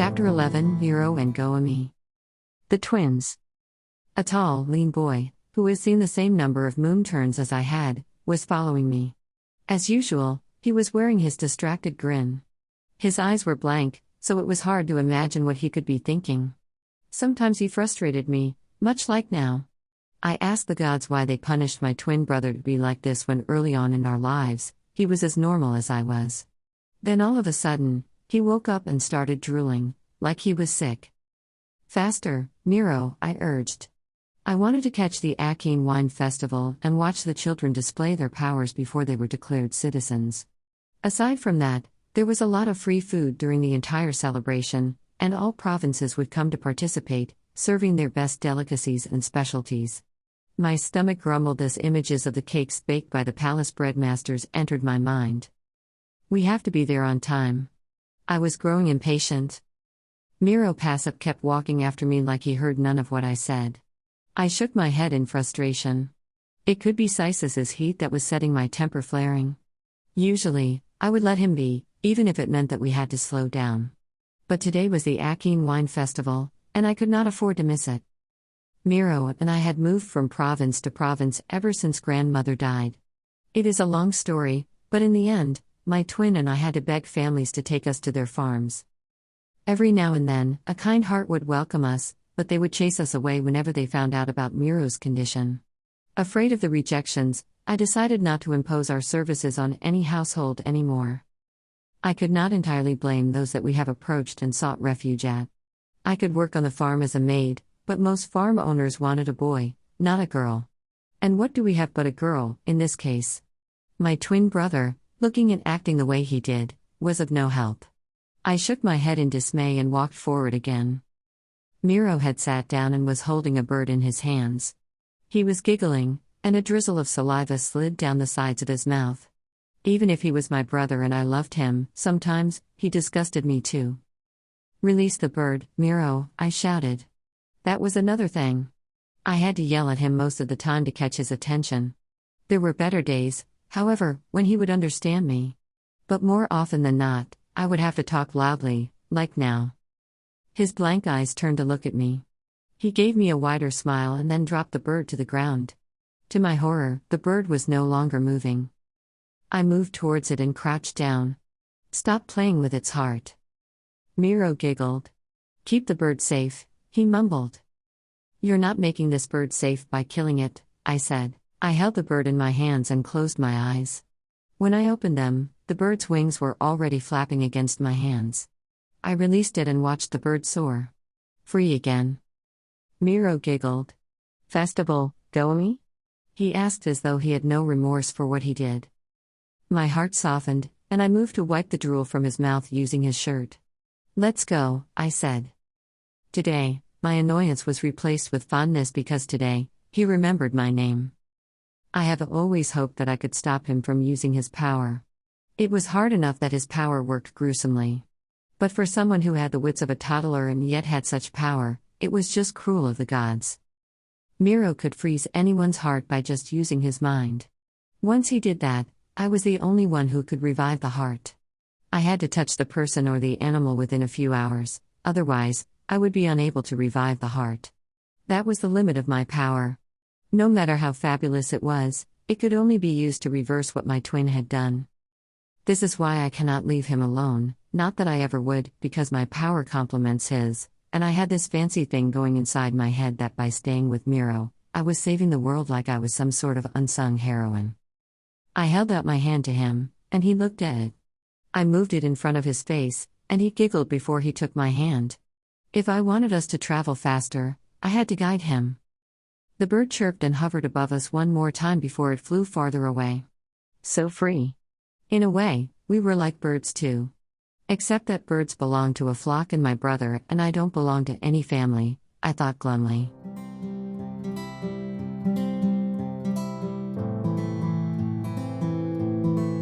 Chapter 11, Miro and Goemi. The twins. A tall, lean boy, who has seen the same number of moon turns as I had, was following me. As usual, he was wearing his distracted grin. His eyes were blank, so it was hard to imagine what he could be thinking. Sometimes he frustrated me, much like now. I asked the gods why they punished my twin brother to be like this when early on in our lives, he was as normal as I was. Then all of a sudden, he woke up and started drooling, like he was sick. Faster, Miro, I urged. I wanted to catch the Akea wine festival and watch the children display their powers before they were declared citizens. Aside from that, there was a lot of free food during the entire celebration, and all provinces would come to participate, serving their best delicacies and specialties. My stomach grumbled as images of the cakes baked by the palace breadmasters entered my mind. We have to be there on time. I was growing impatient. Miro Passip kept walking after me like he heard none of what I said. I shook my head in frustration. It could be Sisis's heat that was setting my temper flaring. Usually, I would let him be, even if it meant that we had to slow down. But today was the Akea Wine Festival, and I could not afford to miss it. Miro and I had moved from province to province ever since grandmother died. It is a long story, but in the end, my twin and I had to beg families to take us to their farms. Every now and then, a kind heart would welcome us, but they would chase us away whenever they found out about Miro's condition. Afraid of the rejections, I decided not to impose our services on any household anymore. I could not entirely blame those that we have approached and sought refuge at. I could work on the farm as a maid, but most farm owners wanted a boy, not a girl. And what do we have but a girl, in this case? My twin brother, looking and acting the way he did, was of no help. I shook my head in dismay and walked forward again. Miro had sat down and was holding a bird in his hands. He was giggling, and a drizzle of saliva slid down the sides of his mouth. Even if he was my brother and I loved him, sometimes, he disgusted me too. "Release the bird, Miro," I shouted. That was another thing. I had to yell at him most of the time to catch his attention. There were better days, however, when he would understand me. But more often than not, I would have to talk loudly, like now. His blank eyes turned to look at me. He gave me a wider smile and then dropped the bird to the ground. To my horror, the bird was no longer moving. I moved towards it and crouched down. "Stop playing with its heart." Miro giggled. "Keep the bird safe," he mumbled. "You're not making this bird safe by killing it," I said. I held the bird in my hands and closed my eyes. When I opened them, the bird's wings were already flapping against my hands. I released it and watched the bird soar. Free again. Miro giggled. "Festival, Goemi?" he asked as though he had no remorse for what he did. My heart softened, and I moved to wipe the drool from his mouth using his shirt. "Let's go," I said. Today, my annoyance was replaced with fondness because today, he remembered my name. I have always hoped that I could stop him from using his power. It was hard enough that his power worked gruesomely. But for someone who had the wits of a toddler and yet had such power, it was just cruel of the gods. Miro could freeze anyone's heart by just using his mind. Once he did that, I was the only one who could revive the heart. I had to touch the person or the animal within a few hours, otherwise, I would be unable to revive the heart. That was the limit of my power. No matter how fabulous it was, it could only be used to reverse what my twin had done. This is why I cannot leave him alone, not that I ever would, because my power complements his, and I had this fancy thing going inside my head that by staying with Miro, I was saving the world like I was some sort of unsung heroine. I held out my hand to him, and he looked at it. I moved it in front of his face, and he giggled before he took my hand. If I wanted us to travel faster, I had to guide him. The bird chirped and hovered above us one more time before it flew farther away. So free. In a way, we were like birds too. Except that birds belong to a flock and my brother and I don't belong to any family, I thought glumly.